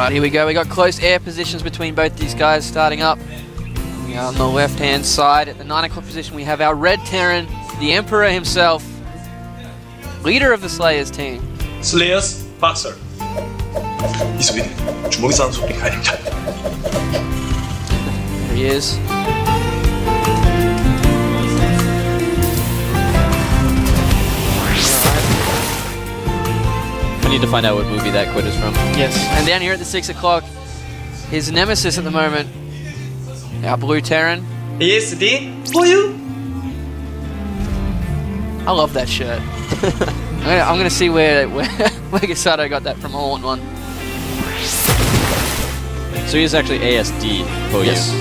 Alright, here we go. We got close air positions between both these guys starting up. We are on the left-hand side. At the 9 o'clock position, we have our Red Terran, the Emperor himself, leader of the Slayers team. Slayers, Boxer. 이 소리 주먹이 싸는 소리 가야 됩니다. There he is. I need to find out what movie that quote is from. Yes. And down here at the 6 o'clock, his nemesis at the moment, our Blue Terran. ASD for you. I love that shirt. I'm gonna see where Gasato got that from all in one. So he's actually ASD. Oh Yes.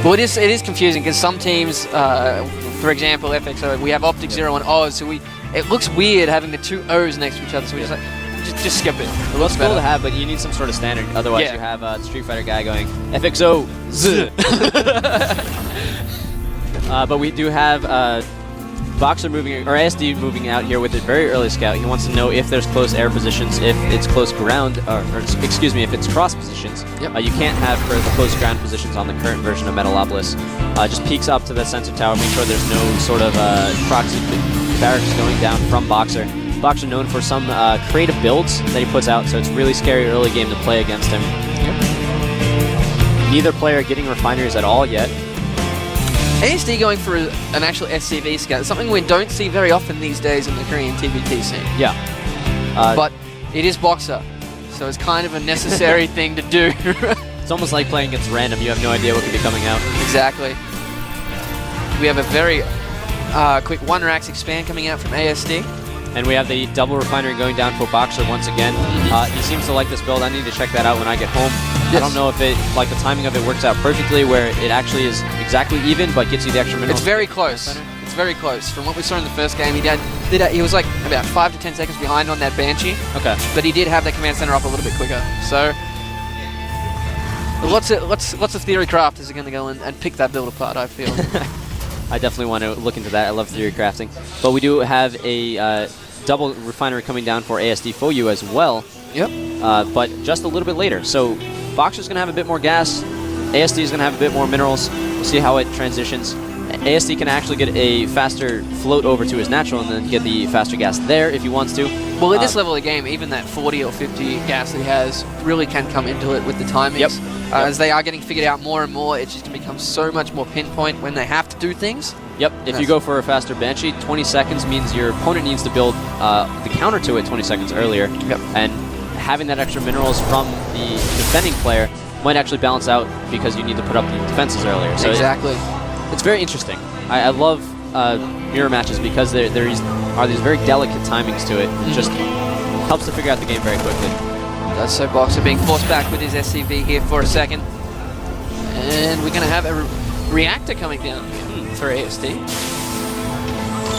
Well, it is confusing because some teams, for example, FXO, we have Optic 0 and Oz, so it looks weird having the two O's next to each other. So we just skip it. It looks cool to have, but you need some sort of standard. Otherwise, you have a Street Fighter guy going FXO Z. But we do have Boxer moving, or ASD moving out here with a very early scout. He wants to know if there's close air positions, if it's close ground, or excuse me, if it's cross positions. Yep. You can't have for the close ground positions on the current version of Metalopolis. Just peeks up to the sensor tower, make sure there's no sort of proxy barracks going down from Boxer. Boxer known for some creative builds that he puts out, so it's really scary early game to play against him. Yep. Neither player getting refineries at all yet. ASD going for an actual SCV scout, something we don't see very often these days in the Korean TVT scene. Yeah. But it is Boxer, so it's kind of a necessary thing to do. It's almost like playing against random. You have no idea what could be coming out. Exactly. We have a very quick 1 Rax expand coming out from ASD. And we have the double refinery going down for Boxer once again. He seems to like this build. I need to check that out when I get home. Yes. I don't know if it, like the timing of it works out perfectly where it actually is exactly even but gets you the extra minerals. It's very close. It's very close. From what we saw in the first game, he was like about 5 to 10 seconds behind on that Banshee. Okay. But he did have that command center up a little bit quicker. So lots of theory crafters are going to go in and pick that build apart, I feel. I definitely want to look into that. I love theory crafting. But we do have a double refinery coming down for ASD Foyu as well. Yep. But just a little bit later. So Boxer's going to have a bit more gas. ASD is going to have a bit more minerals. We'll see how it transitions. ASD can actually get a faster float over to his natural and then get the faster gas there if he wants to. Well, at this level of the game, even that 40 or 50 gas that he has really can come into it with the timings. Yep. As they are getting figured out more and more, it's just going to become so much more pinpoint when they have to do things. Yep, if you go for a faster Banshee, 20 seconds means your opponent needs to build the counter to it 20 seconds earlier. Yep. And having that extra minerals from the defending player might actually balance out because you need to put up the defenses earlier. So exactly. It's very interesting. I love mirror matches because there are these very delicate timings to it. It just helps to figure out the game very quickly. That's so Boxer being forced back with his SCV here for a second. And we're going to have a reactor coming down for ASD.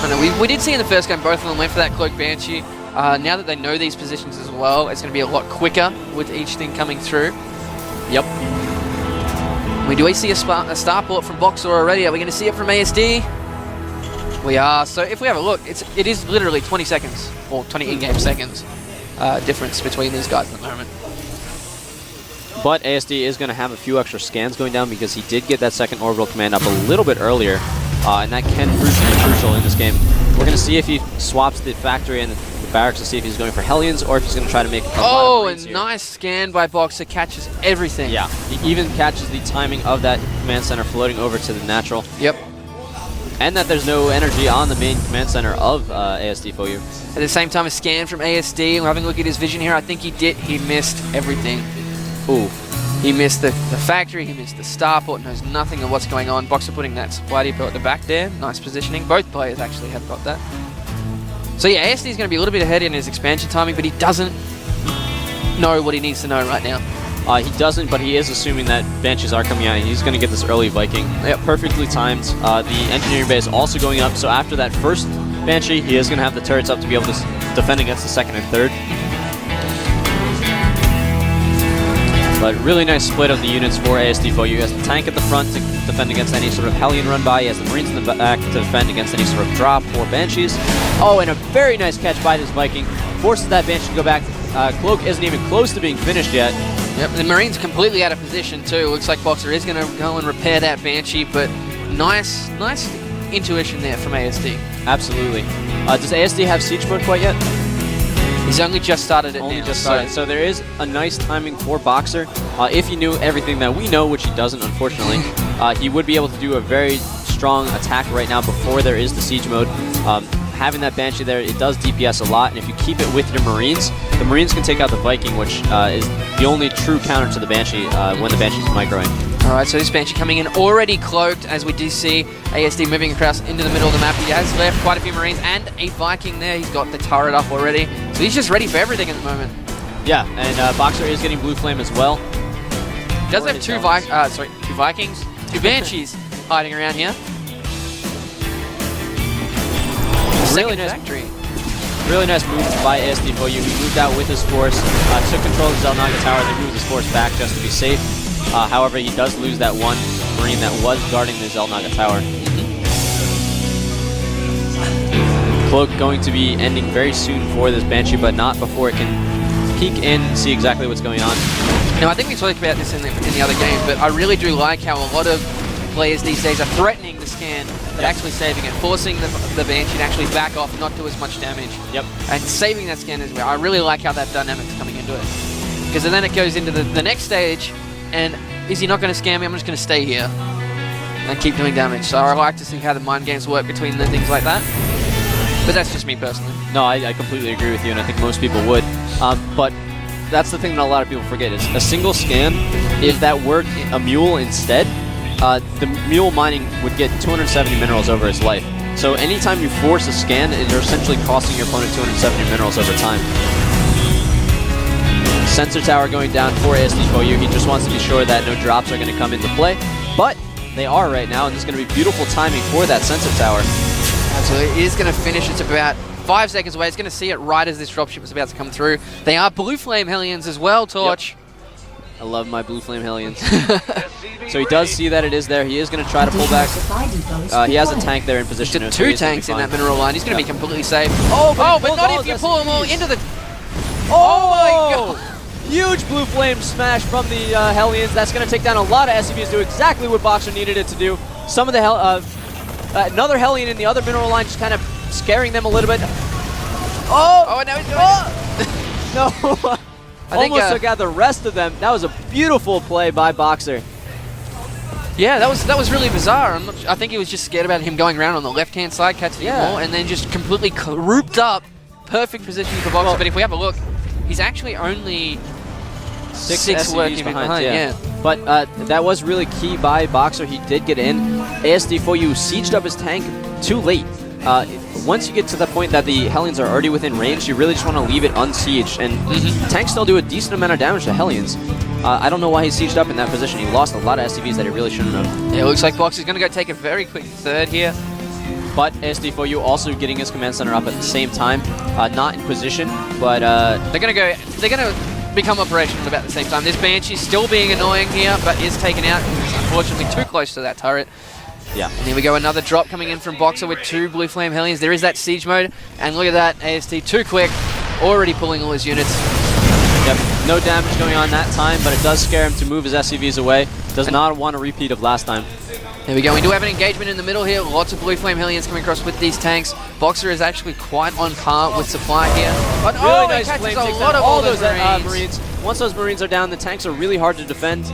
I know, we did see in the first game both of them went for that Cloak Banshee. Now that they know these positions as well, it's going to be a lot quicker with each thing coming through. Yep. We do see a starport from Boxer already. Are we going to see it from ASD? We are. So if we have a look, it is literally 20 seconds, or 20 in-game seconds difference between these guys at the moment. But ASD is going to have a few extra scans going down because he did get that second orbital command up a little bit earlier, and that can prove to be crucial in this game. We're going to see if he swaps the factory and the barracks to see if he's going for Hellions or if he's going to try to make a lot of and nice scan by Boxer, catches everything. Yeah, he even catches the timing of that command center floating over to the natural. Yep. And that there's no energy on the main command center of ASD for you. At the same time, a scan from ASD. We're having a look at his vision here. I think he missed everything. Ooh. He missed the factory, he missed the starport, knows nothing of what's going on. Boxer putting that supply depot at the back there. Nice positioning. Both players actually have got that. So yeah, ASD is going to be a little bit ahead in his expansion timing, but he doesn't know what he needs to know right now. He doesn't, but he is assuming that Banshees are coming out, and he's going to get this early Viking. Yep, perfectly timed. The engineering base also going up, so after that first Banshee, he is going to have the turrets up to be able to defend against the second and third. But really nice split of the units for ASD Foyu. He has the tank at the front to defend against any sort of Hellion run by. He has the Marines in the back to defend against any sort of drop or Banshees. Oh, and a very nice catch by this Viking. Forces that Banshee to go back, Cloak isn't even close to being finished yet. Yep, the Marine's completely out of position too. Looks like Boxer is going to go and repair that Banshee, but nice intuition there from ASD. Absolutely. Does ASD have Siege mode quite yet? He's only just started it Only now. just started. So there is a nice timing for Boxer. If he knew everything that we know, which he doesn't, unfortunately, he would be able to do a very strong attack right now before there is the Siege mode. Having that Banshee there, it does DPS a lot, and if you keep it with your Marines, the Marines can take out the Viking, which is the only true counter to the Banshee when the Banshee's microing. Alright, so this Banshee coming in already cloaked, as we do see ASD moving across into the middle of the map. He has left quite a few Marines and a Viking there. He's got the turret up already, so he's just ready for everything at the moment. Yeah, and Boxer is getting Blue Flame as well. He does have two Vikings, two Banshees hiding around here. Really Second nice, factory. really nice move by ASD for you. He moved out with his force, took control of the Zelnaga Tower, then moved his force back just to be safe. However, he does lose that one Marine that was guarding the Zelnaga Tower. Cloak going to be ending very soon for this Banshee, but not before it can peek in and see exactly what's going on. Now, I think we talked about this in the other game, but I really do like how a lot of players these days are threatening the scan, but actually saving it, forcing the Banshee to actually back off and not do as much damage. Yep. And saving that scan as well. I really like how that dynamic's coming into it. Because then it goes into the next stage, and is he not going to scam me? I'm just going to stay here and keep doing damage. So I like to see how the mind games work between the things like that. But that's just me personally. No, I completely agree with you, and I think most people would. But that's the thing that a lot of people forget, is a single scan, if that were a mule instead, the mule mining would get 270 minerals over its life. So anytime you force a scan, you're essentially costing your opponent 270 minerals over time. Sensor tower going down for ASD Koyu. He just wants to be sure that no drops are going to come into play. But they are right now, and this is going to be beautiful timing for that sensor tower. Absolutely. It is going to finish. It's about 5 seconds away. It's going to see it right as this dropship is about to come through. They are Blue Flame Hellions as well, Torch. Yep. I love my Blue Flame Hellions. So he does see that it is there. He is going to try to pull back. He has a tank there in position. Two tanks in that mineral line. He's going to be completely safe. Oh, but not if you pull them all into the... Oh my god! Huge Blue Flame smash from the Hellions. That's going to take down a lot of SCVs, do exactly what Boxer needed it to do. Some of the another Hellion in the other mineral line just kind of scaring them a little bit. Oh, now he's doing No! Almost took out the rest of them. That was a beautiful play by Boxer. Yeah, that was really bizarre. I think he was just scared about him going around on the left-hand side, catching it more, and then just completely grouped up. Perfect position for Boxer, but if we have a look, he's actually only six SCVs working behind. Yeah. But that was really key by Boxer. He did get in. ASD for you sieged up his tank too late. Once you get to the point that the Hellions are already within range, you really just want to leave it unsieged. And tanks still do a decent amount of damage to Hellions. I don't know why he sieged up in that position. He lost a lot of SCVs that he really shouldn't have. Yeah, it looks like Boxer's going to go take a very quick third here. But ASD4U also getting his command center up at the same time. Not in position, but they're going to become operational about the same time. This Banshee still being annoying here, but is taken out. Unfortunately, too close to that turret. Yeah. And here we go, another drop coming in from Boxer with two Blue Flame Hellions. There is that siege mode, and look at that, ASD too quick, already pulling all his units. Yep, no damage going on that time, but it does scare him to move his SCVs away. Does not want a repeat of last time. There we go, we do have an engagement in the middle here. Lots of Blue Flame Hellions coming across with these tanks. Boxer is actually quite on par with supply here. But really nice flame a takes lot down of all those Marines. Marines. Once those Marines are down, the tanks are really hard to defend.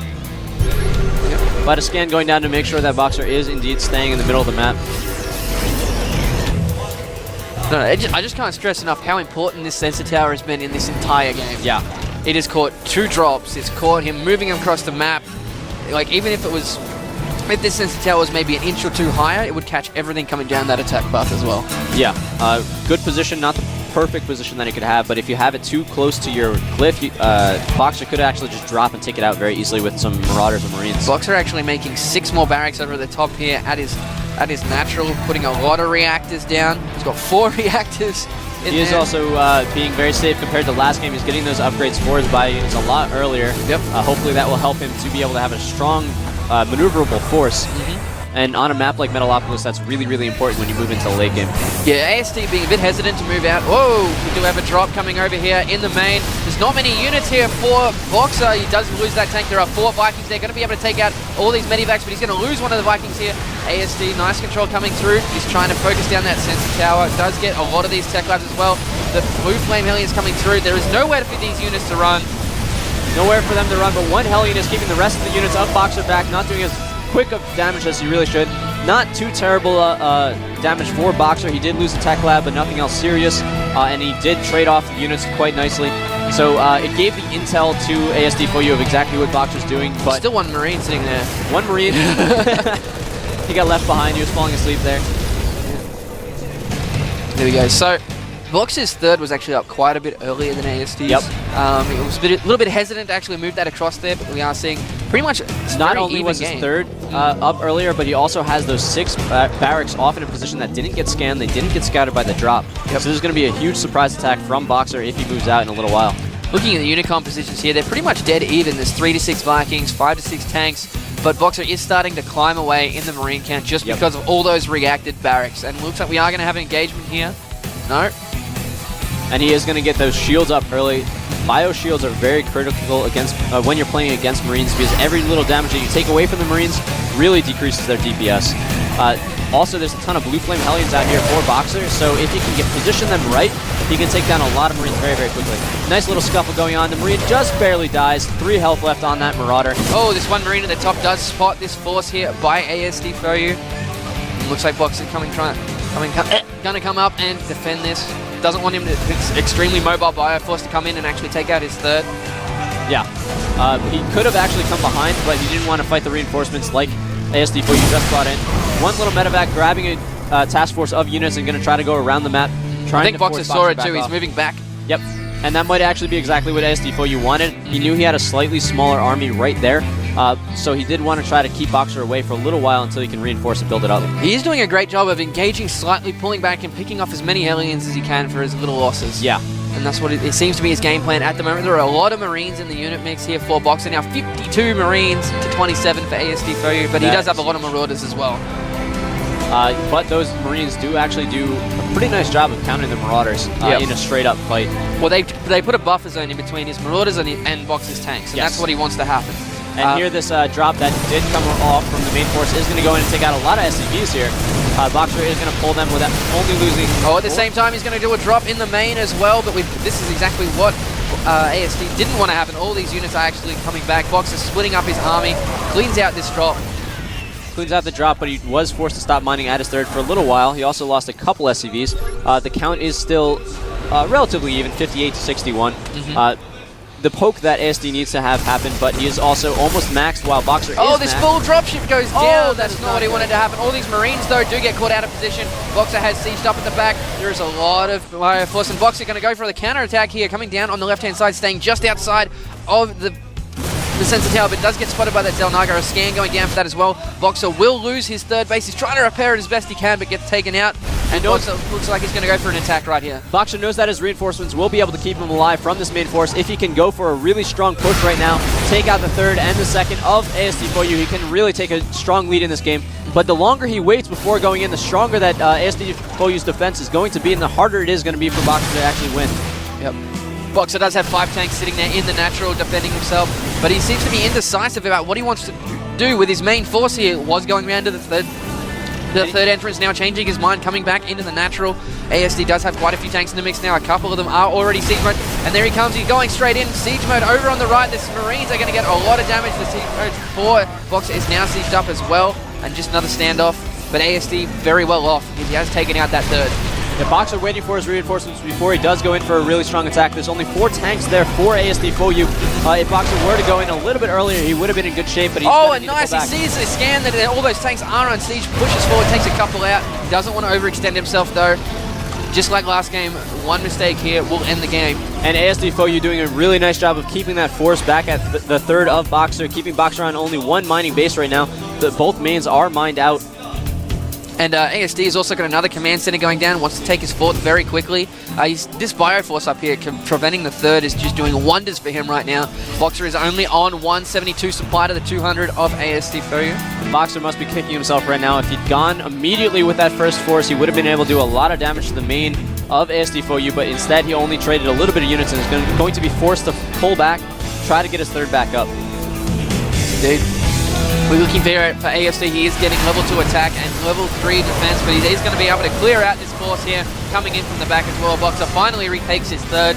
But a scan going down to make sure that Boxer is indeed staying in the middle of the map. No, I just can't stress enough how important this sensor tower has been in this entire game. Yeah. It has caught two drops. It's caught him moving across the map. Like, even if this sensor tower was maybe an inch or two higher, it would catch everything coming down that attack path as well. Yeah, good position, not the perfect position that he could have, but if you have it too close to your cliff, Boxer could actually just drop and take it out very easily with some Marauders or Marines. Boxer actually making 6 more barracks over the top here at his natural, putting a lot of reactors down. He's got 4 reactors in there. He is also being very safe compared to last game. He's getting those upgrades for his bio units a lot earlier. Yep. Hopefully that will help him to be able to have a strong maneuverable force. And on a map like Metalopolis, that's really, really important when you move into the late game. Yeah, ASD being a bit hesitant to move out. Whoa, we do have a drop coming over here in the main. Does not many units here for Boxer. He does lose that tank. There are 4 Vikings. They're going to be able to take out all these medivacs, but he's going to lose one of the Vikings here. ASD, nice control coming through. He's trying to focus down that sensor tower. Does get a lot of these tech labs as well. The blue flame Hellions coming through. There is nowhere for these units to run. Nowhere for them to run, but one Hellion is keeping the rest of the units of Boxer back, not doing as quick of damage as he really should. Not too terrible damage for Boxer. He did lose the tech lab, but nothing else serious, and he did trade off the units quite nicely. So it gave the intel to ASD for you of exactly what Boxer's doing, but still one Marine sitting there. One Marine. He got left behind. He was falling asleep there. There we go. So Boxer's third was actually up quite a bit earlier than ASD's. Yep. It was a little bit hesitant to actually move that across there, but we are seeing pretty much not only was his third up earlier, but he also has those 6 barracks off in a position that didn't get scanned. They didn't get scouted by the drop. Yep. So there's going to be a huge surprise attack from Boxer if he moves out in a little while. Looking at the unit compositions here, they're pretty much dead even. There's 3 to 6 Vikings, 5 to 6 tanks, but Boxer is starting to climb away in the Marine count just because of all those reacted barracks. And it looks like we are going to have an engagement here. No. And he is going to get those shields up early. Bio shields are very critical against when you're playing against Marines, because every little damage that you take away from the Marines really decreases their DPS. Also, there's a ton of blue flame Hellions out here for Boxer, so if you can position them right, he can take down a lot of Marines very, very quickly. Nice little scuffle going on. The Marine just barely dies. 3 health left on that Marauder. Oh, this one Marine at the top does spot this force here by ASD for you. Looks like Boxer gonna come up and defend this. Doesn't want him to, it's extremely mobile Bioforce to come in and actually take out his third. Yeah. He could have actually come behind, but he didn't want to fight the reinforcements like ASD for you just brought in. One little medevac grabbing a task force of units and going to try to go around the map. I think Boxer saw it too. He's moving back. Yep. And that might actually be exactly what ASD for you wanted. He knew he had a slightly smaller army right there. So he did want to try to keep Boxer away for a little while until he can reinforce and build it up. He is doing a great job of engaging slightly, pulling back and picking off as many Hellions as he can for his little losses. Yeah. And that's what it seems to be his game plan at the moment. There are a lot of Marines in the unit mix here for Boxer. Now 52 Marines to 27 for ASD Foyu, but he does have a lot of Marauders as well. But those Marines do actually do a pretty nice job of countering the Marauders in a straight-up fight. Well, they put a buffer zone in between his Marauders and Boxer's tanks, and that's what he wants to happen. And here, this drop that did come off from the main force is going to go in and take out a lot of SCVs here. Boxer is going to pull them without only losing. Oh, at the same time, he's going to do a drop in the main as well, but this is exactly what ASD didn't want to happen. All these units are actually coming back. Boxer splitting up his army, cleans out this drop. Cleans out the drop, but he was forced to stop mining at his third for a little while. He also lost a couple SCVs. The count is still relatively even, 58 to 61. The poke that ASD needs to have happen, but he is also almost maxed while Boxer is this maxed. full dropship goes down. That's is not what he wanted to happen. All these Marines, though, do get caught out of position. Boxer has sieged up at the back. There is a lot of force, and Boxer going to go for the counter-attack here, coming down on the left-hand side, staying just outside of the sensor tower, but does get spotted by that Zelnaga. A scan going down for that as well. Boxer will lose his third base. He's trying to repair it as best he can, but gets taken out. And Boxer looks like he's going to go for an attack right here. Boxer knows that his reinforcements will be able to keep him alive from this main force if he can go for a really strong push right now, take out the third and the second of ASD Foyu. He can really take a strong lead in this game. But the longer he waits before going in, the stronger that ASD Foyu's defense is going to be, and the harder it is going to be for Boxer to actually win. Yep. Boxer does have 5 tanks sitting there in the natural defending himself, but he seems to be indecisive about what he wants to do with his main force here. Was going around to the third entrance, now changing his mind, coming back into the natural. ASD does have quite a few tanks in the mix now. A couple of them are already siege mode, and there he comes. He's going straight in. Siege mode over on the right. The Marines are going to get a lot of damage. The siege mode for Boxer is now sieged up as well, and just another standoff. But ASD very well off. He has taken out that third. The Boxer waiting for his reinforcements before he does go in for a really strong attack. There's only 4 tanks there for ASD Foyu. If Boxer were to go in a little bit earlier, he would have been in good shape, but he's and nice. He sees the scan that all those tanks are on siege, pushes forward, takes a couple out. Doesn't want to overextend himself though. Just like last game, one mistake here will end the game. And ASD Foyu doing a really nice job of keeping that force back at the third of Boxer, keeping Boxer on only 1 mining base right now. Both mains are mined out. And ASD has also got another command center going down, wants to take his fort very quickly. This Bioforce up here, preventing the third, is just doing wonders for him right now. Boxer is only on 172 supply to the 200 of ASD Foyu. Boxer must be kicking himself right now. If he'd gone immediately with that first force, he would have been able to do a lot of damage to the main of ASD4U, but instead he only traded a little bit of units and is going to be forced to pull back, try to get his third back up. Indeed. We're looking there for ASD. He is getting level 2 attack and level 3 defense, but he's going to be able to clear out this force here, coming in from the back as well. Boxer finally retakes his third,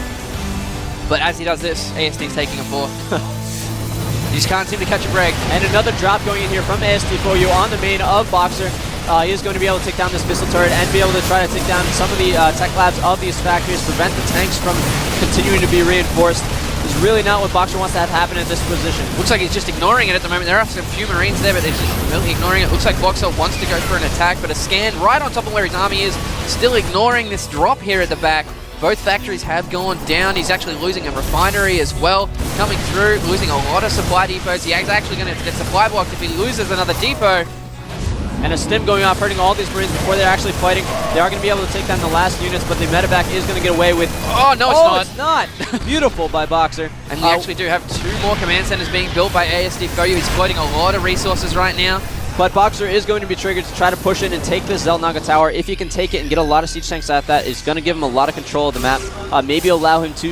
but as he does this, ASD's taking a fourth. You just can't seem to catch a break. And another drop going in here from ASD4U on the main of Boxer. He is going to be able to take down this missile turret and be able to try to take down some of the tech labs of these factories, prevent the tanks from continuing to be reinforced. It's really not what Boxer wants to have happen at this position. Looks like he's just ignoring it at the moment. There are some few Marines there, but they're just completely ignoring it. Looks like Boxer wants to go for an attack, but a scan right on top of where his army is, still ignoring this drop here at the back. Both factories have gone down. He's actually losing a refinery as well. Coming through, losing a lot of supply depots. He is actually going to get supply blocked if he loses another depot. And a stim going off, hurting all these Marines before they're actually fighting. They are going to be able to take down the last units, but the medevac is going to get away with... Oh, no, it's not. It's not. Beautiful by Boxer. And we actually do have 2 more command centers being built by ASD4U. He's floating a lot of resources right now. But Boxer is going to be triggered to try to push in and take this Zelnaga tower. If he can take it and get a lot of siege tanks at that, it's going to give him a lot of control of the map. Maybe allow him to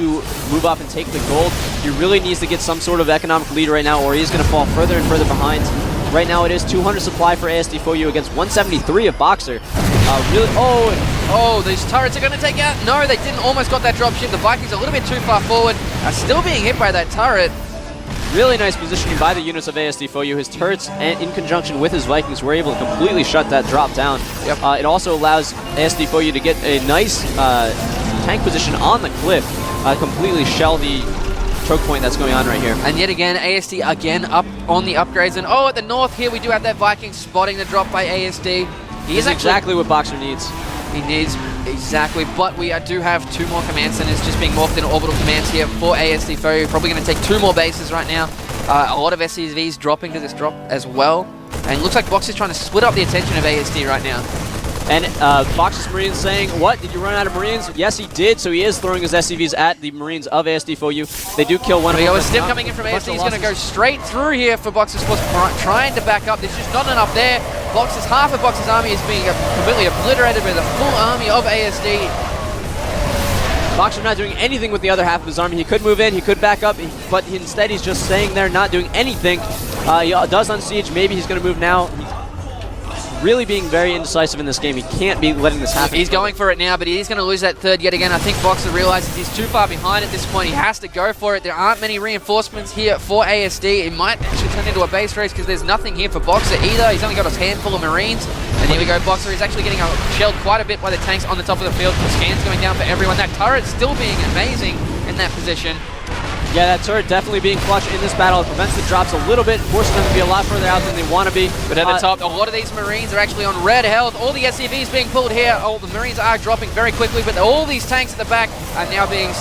move up and take the gold. He really needs to get some sort of economic lead right now, or he's going to fall further and further behind. Right now it is 200 supply for ASD4U against 173 of Boxer. These turrets are going to take out. No, they didn't. Almost got that dropship. The Vikings a little bit too far forward. Are still being hit by that turret. Really nice positioning by the units of ASD4U. His turrets, and in conjunction with his Vikings, were able to completely shut that drop down. Yep. It also allows ASD4U to get a nice tank position on the cliff, completely shell the choke point that's going on right here. And yet again, ASD again up on the upgrades. And at the north here, we do have that Viking spotting the drop by ASD. He is exactly what Boxer needs. He needs, exactly. But we do have 2 more command centers just being morphed into orbital commands here for ASD4U. Probably going to take 2 more bases right now. A lot of SCVs dropping to this drop as well. And it looks like Boxer's trying to split up the attention of ASD right now. And Boxer's Marines saying, what, did you run out of Marines? Yes, he did, so he is throwing his SCVs at the Marines of ASD4U. They do kill one of them. A stim coming in from ASD. He's going to go straight through here for Boxer's force, trying to back up. There's just not enough there. Half of Boxer's army is being completely obliterated by the full army of ASD. Boxer not doing anything with the other half of his army. He could move in, he could back up, but instead he's just staying there, not doing anything. He does unsiege. Maybe he's going to move now. Really being very indecisive in this game. He can't be letting this happen. He's going for it now, but he is going to lose that third yet again. I think Boxer realizes he's too far behind at this point. He has to go for it. There aren't many reinforcements here for ASD. It might actually turn into a base race because there's nothing here for Boxer either. He's only got a handful of Marines. And here we go. Boxer is actually getting shelled quite a bit by the tanks on the top of the field. The scans going down for everyone. That turret still being amazing in that position. Yeah, that turret definitely being clutch in this battle. It prevents the drops a little bit, forcing them to be a lot further out than they want to be. But at the top, a lot of these Marines are actually on red health. All the SCVs being pulled here. The Marines are dropping very quickly, but all these tanks at the back are now being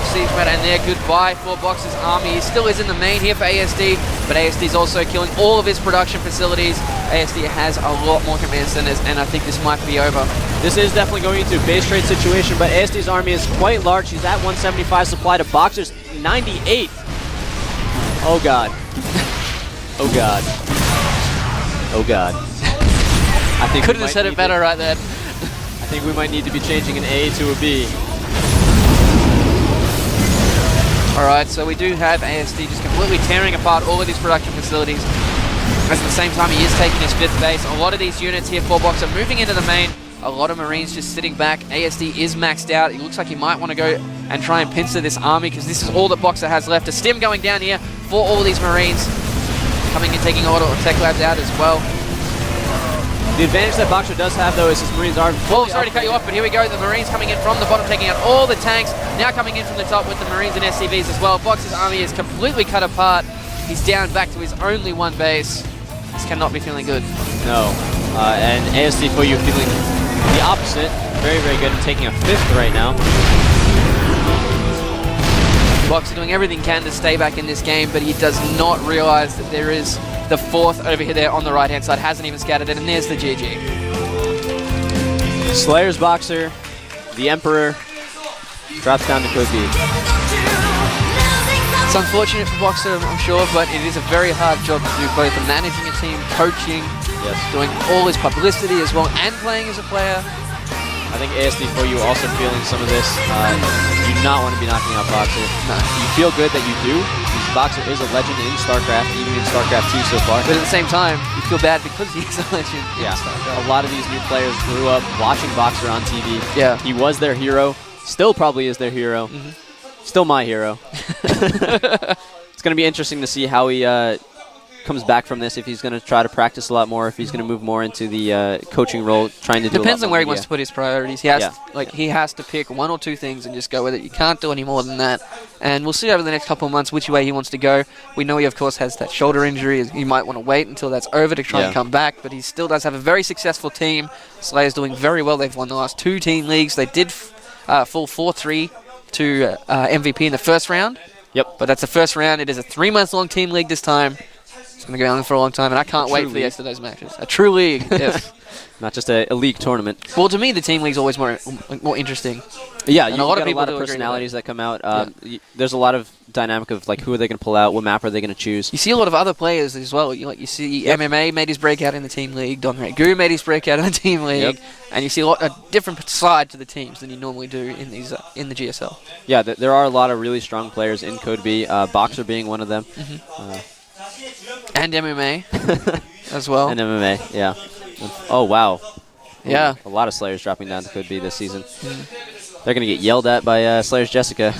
siege met, and they're goodbye for Boxer's army. He still is in the main here for ASD, but ASD is also killing all of his production facilities. ASD has a lot more command centers, and I think this might be over. This is definitely going into a base trade situation, but ASD's army is quite large. He's at 175 supply to Boxer's 98. Oh god. Oh god. Oh god. I think couldn't have said it better right there. I think we might need to be changing an A to a B. Alright, so we do have ASD just completely tearing apart all of these production facilities. At the same time, he is taking his 5th base. A lot of these units here for Boxer moving into the main. A lot of Marines just sitting back. ASD is maxed out. It looks like he might want to go and try and pincer this army because this is all that Boxer has left. A stim going down here for all these Marines. Coming and taking a lot of tech labs out as well. The advantage that Boxer does have, though, is his Marines are fully sorry to cut you off, but here we go. The Marines coming in from the bottom, taking out all the tanks. Now coming in from the top with the Marines and SCVs as well. Boxer's army is completely cut apart. He's down back to his only 1 base. This cannot be feeling good. No. And ASD4U feeling the opposite. Very, very good and taking a 5th right now. Boxer doing everything he can to stay back in this game, but he does not realize that there is the 4th over here there on the right-hand side. Hasn't even scattered it, and there's the GG. Slayer's Boxer, the Emperor, drops down to Cookie. It's unfortunate for Boxer, I'm sure, but it is a very hard job to do, both managing a team, coaching, yes, doing all his publicity as well, and playing as a player. I think ASD for you also feeling some of this. You do not want to be knocking out Boxer. No. You feel good that you do, because Boxer is a legend in StarCraft, even in StarCraft 2 so far. But at the same time, you feel bad because he's a legend. Yeah, a lot of these new players grew up watching Boxer on TV. Yeah. He was their hero, still probably is their hero, still my hero. It's going to be interesting to see how he comes back from this, if he's going to try to practice a lot more, if he's going to move more into the coaching role, trying to do Depends a lot on more where he media. wants to put his priorities. He has he has to pick one or two things and just go with it. You can't do any more than that. And we'll see over the next couple of months which way he wants to go. We know he, of course, has that shoulder injury. He might want to wait until that's over to try and come back, but he still does have a very successful team. Slayer's doing very well. They've won the last 2 team leagues. They did fall 4-3 to MVP in the first round. Yep. But that's the first round. It is a 3-month-long team league this time. It's going to go on for a long time, and I can't wait for the rest of those matches. A true league, yes. Not just a league tournament. Well, to me, the team league's always more interesting. Yeah, and you a lot got of people a lot of do agree with personalities that come out. Yeah. There's a lot of dynamic of like who are they going to pull out, what map are they going to choose. You see a lot of other players as well. You see MMA made his breakout in the team league. Don Regu made his breakout in the team league, and you see a different side to the teams than you normally do in these in the GSL. Yeah, there are a lot of really strong players in Code B. Boxer being one of them. And MMA as well. And MMA, yeah. Oh, wow. Yeah. A lot of Slayers dropping down to Code B this season. They're going to get yelled at by Slayers Jessica.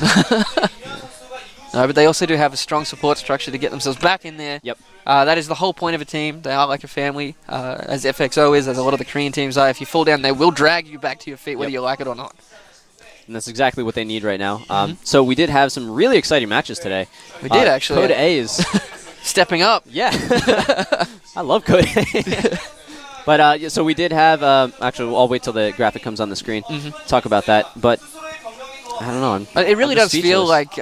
No, but they also do have a strong support structure to get themselves back in there. Yep. That is the whole point of a team. They are like a family, as FXO is, as a lot of the Korean teams are. If you fall down, they will drag you back to your feet, whether you like it or not. And that's exactly what they need right now. So we did have some really exciting matches today. We did, actually. Code A is... stepping up. Yeah. I love Code A. But, so we did have... actually, I'll wait till the graphic comes on the screen. Talk about that. But, I don't know. It really does feel speechless. like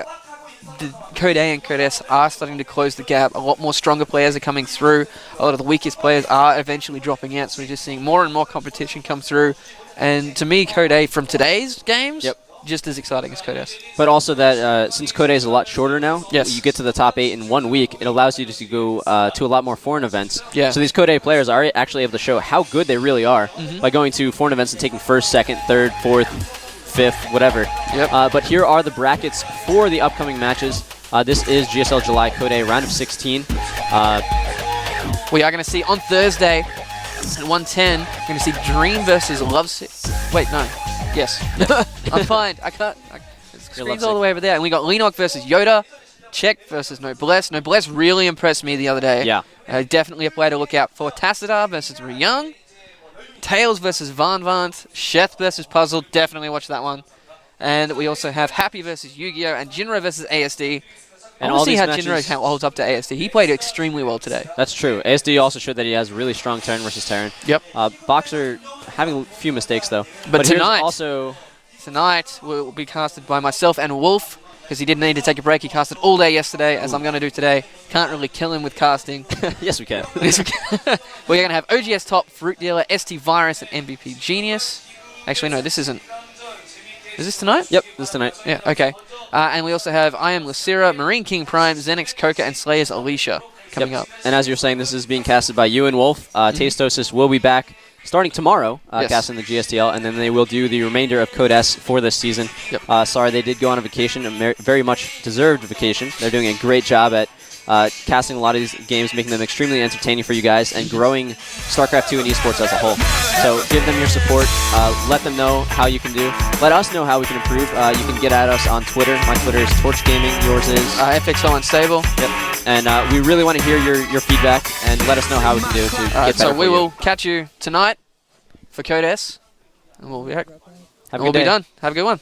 the Code A and Code S are starting to close the gap. A lot more stronger players are coming through. A lot of the weakest players are eventually dropping out. So we're just seeing more and more competition come through. And to me, Code A from today's games... just as exciting as Code S. But also that since Code A is a lot shorter now, yes, you get to the top 8 in 1 week, it allows you to go to a lot more foreign events. Yeah. So these Code A players are actually able to show how good they really are by going to foreign events and taking 1st, 2nd, 3rd, 4th, 5th, whatever. Yep. But here are the brackets for the upcoming matches. This is GSL July Code A round of 16. We are going to see on Thursday at 1:10, we're going to see Dream versus Lovesick. Wait, no. Yes. I'm fine. I can't. The screen's all the way over there. And we got Lenok versus Yoda. Czech versus Noblesse. Noblesse really impressed me the other day. Yeah. Definitely a player to look out for. Tassadar versus Ryung. Tails versus Van Vant. Sheth versus Puzzle. Definitely watch that one. And we also have Happy versus Yu-Gi-Oh! And Jinro versus ASD. And I want all to see these how matches, Jinro holds up to ASD. He played extremely well today. That's true. ASD also showed that he has really strong Terran versus Terran. Yep. Boxer having a few mistakes, though. But tonight will be casted by myself and Wolf, because he didn't need to take a break. He casted all day yesterday, as I'm going to do today. Can't really kill him with casting. Yes, we can. Yes, we can. We're going to have OGS Top, Fruit Dealer, ST Virus, and MVP Genius. Actually, no, this isn't. Is this tonight? Yep, this is tonight. Yeah, okay. And we also have I Am Lucira, Marine King Prime, Xenix Coca, and Slayers Alicia coming up. And as you're saying, this is being casted by you and Wolf. Tastosis will be back starting tomorrow, casting the GSTL, and then they will do the remainder of Code S for this season. Yep. Sorry, they did go on a vacation, a very much deserved vacation. They're doing a great job at casting a lot of these games, making them extremely entertaining for you guys, and growing StarCraft 2 and esports as a whole. So give them your support. Let them know how you can do. Let us know how we can improve. You can get at us on Twitter. My Twitter is Torch Gaming. Yours is FXO Unstable. Yep. And we really want to hear your feedback and let us know how we can do it to get better. So we will catch you tonight for Code S, and we'll be back. Have a good day. Be done. Have a good one.